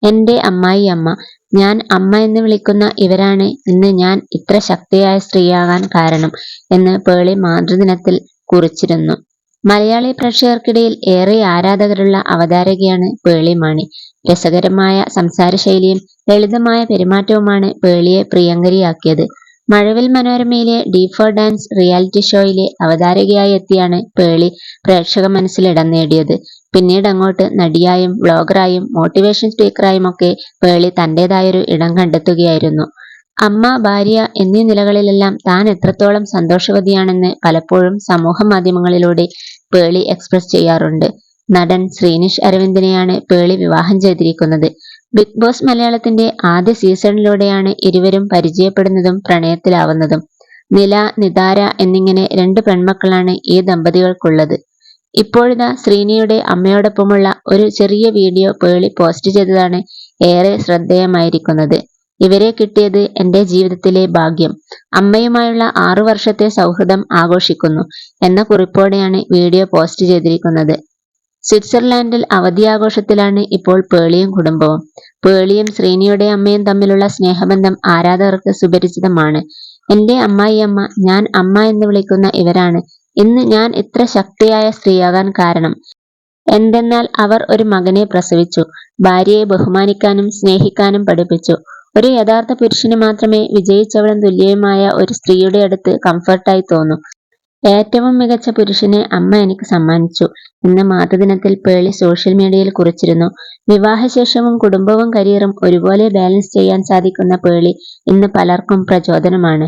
എന്റെ അമ്മായി അമ്മ, ഞാൻ അമ്മ എന്ന് വിളിക്കുന്ന ഇവരാണ് ഇന്ന് ഞാൻ ഇത്ര ശക്തിയായ സ്ത്രീയാകാൻ കാരണം എന്ന് പേളി മാതൃദിനത്തിൽ കുറിച്ചിരുന്നു. മലയാളി പ്രേക്ഷകർക്കിടയിൽ ഏറെ ആരാധകരുള്ള അവതാരകയാണ് പേളി മാണി. രസകരമായ സംസാരശൈലിയും ലളിതമായ പെരുമാറ്റവുമാണ് പേളിയെ പ്രിയങ്കരിയാക്കിയത്. മഴവിൽ മനോരമയിലെ ഡി ഫോർ ഡാൻസ് റിയാലിറ്റി ഷോയിലെ അവതാരകയായി എത്തിയാണ് പേളി പ്രേക്ഷക മനസ്സിൽ ഇടം നേടിയത്. പിന്നീടങ്ങോട്ട് നടിയായും വ്ളോഗറായും മോട്ടിവേഷൻ സ്പീക്കറായുമൊക്കെ പേളി തന്റേതായൊരു ഇടം കണ്ടെത്തുകയായിരുന്നു. അമ്മ, ഭാര്യ എന്നീ നിലകളിലെല്ലാം താൻ എത്രത്തോളം സന്തോഷവതിയാണെന്ന് പലപ്പോഴും സമൂഹമാധ്യമങ്ങളിലൂടെ പേളി എക്സ്പ്രസ് ചെയ്യാറുണ്ട്. നടൻ ശ്രീനിഷ് അരവിന്ദിനെയാണ് പേളി വിവാഹം ചെയ്തിരിക്കുന്നത്. ബിഗ് ബോസ് മലയാളത്തിന്റെ ആദ്യ സീസണിലൂടെയാണ് ഇരുവരും പരിചയപ്പെടുന്നതും പ്രണയത്തിലാവുന്നതും. നില, നിതാര എന്നിങ്ങനെ 2 പെൺമക്കളാണ് ഈ ദമ്പതികൾക്കുള്ളത്. ഇപ്പോഴിതാ ശ്രീനിയുടെ അമ്മയോടൊപ്പമുള്ള ഒരു ചെറിയ വീഡിയോ പേളി പോസ്റ്റ് ചെയ്തതാണ് ഏറെ ശ്രദ്ധേയമായിരിക്കുന്നത്. ഇവരെ കിട്ടിയത് എന്റെ ജീവിതത്തിലെ ഭാഗ്യം. അമ്മയുമായുള്ള 6 വർഷത്തെ സൗഹൃദം ആഘോഷിക്കുന്നു എന്ന കുറിപ്പോടെയാണ് വീഡിയോ പോസ്റ്റ് ചെയ്തിരിക്കുന്നത്. സ്വിറ്റ്സർലാൻഡിൽ അവധിയാഘോഷത്തിലാണ് ഇപ്പോൾ പേളിയും കുടുംബവും. പേളിയും ശ്രീനിയുടെ അമ്മയും തമ്മിലുള്ള സ്നേഹബന്ധം ആരാധകർക്ക് സുപരിചിതമാണ്. എന്റെ അമ്മായിയമ്മ, ഞാൻ അമ്മ എന്ന് വിളിക്കുന്ന ഇവരാണ് ഇന്ന് ഞാൻ ഇത്ര ശക്തിയായ സ്ത്രീയാകാൻ കാരണം. എന്തെന്നാൽ അവർ ഒരു മകനെ പ്രസവിച്ചു, ഭാര്യയെ ബഹുമാനിക്കാനും സ്നേഹിക്കാനും പഠിപ്പിച്ചു. ഒരു യഥാർത്ഥ പുരുഷന് മാത്രമേ വിജയിച്ചവളും തുല്യയുമായ ഒരു സ്ത്രീയുടെ അടുത്ത് കംഫർട്ടായി തോന്നൂ. ഏറ്റവും മികച്ച പുരുഷനെ അമ്മ എനിക്ക് സമ്മാനിച്ചു എന്ന് മാതൃദിനത്തിൽ പേളി സോഷ്യൽ മീഡിയയിൽ കുറിച്ചിരുന്നു. വിവാഹശേഷവും കുടുംബവും കരിയറും ഒരുപോലെ ബാലൻസ് ചെയ്യാൻ സാധിക്കുന്ന പേളി ഇന്ന് പലർക്കും പ്രചോദനമാണ്.